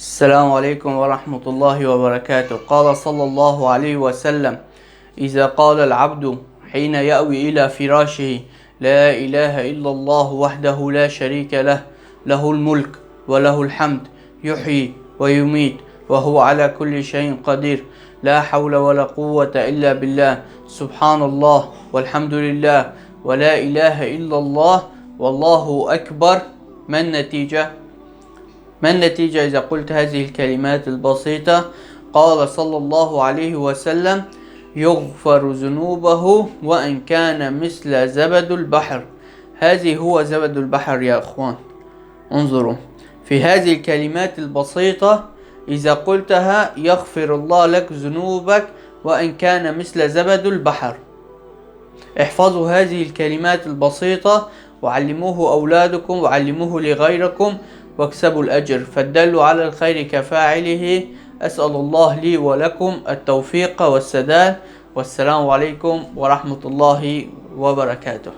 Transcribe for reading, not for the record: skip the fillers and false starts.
السلام عليكم ورحمة الله وبركاته. قال صلى الله عليه وسلم: إذا قال العبد حين يأوي إلى فراشه: لا إله إلا الله وحده لا شريك له، له الملك وله الحمد، يحيي ويميت وهو على كل شيء قدير، لا حول ولا قوة إلا بالله، سبحان الله والحمد لله ولا إله إلا الله والله أكبر. ما النتيجة؟ إذا قلت هذه الكلمات البسيطة؟ قال صلى الله عليه وسلم: يغفر ذنوبه وإن كان مثل زبد البحر. هذه هو زبد البحر يا أخوان. انظروا في هذه الكلمات البسيطة، إذا قلتها يغفر الله لك ذنوبك وإن كان مثل زبد البحر. احفظوا هذه الكلمات البسيطة وعلموه أولادكم وعلموه لغيركم واكسبوا الأجر، فالدل على الخير كفاعله. أسأل الله لي ولكم التوفيق والسداد، والسلام عليكم ورحمة الله وبركاته.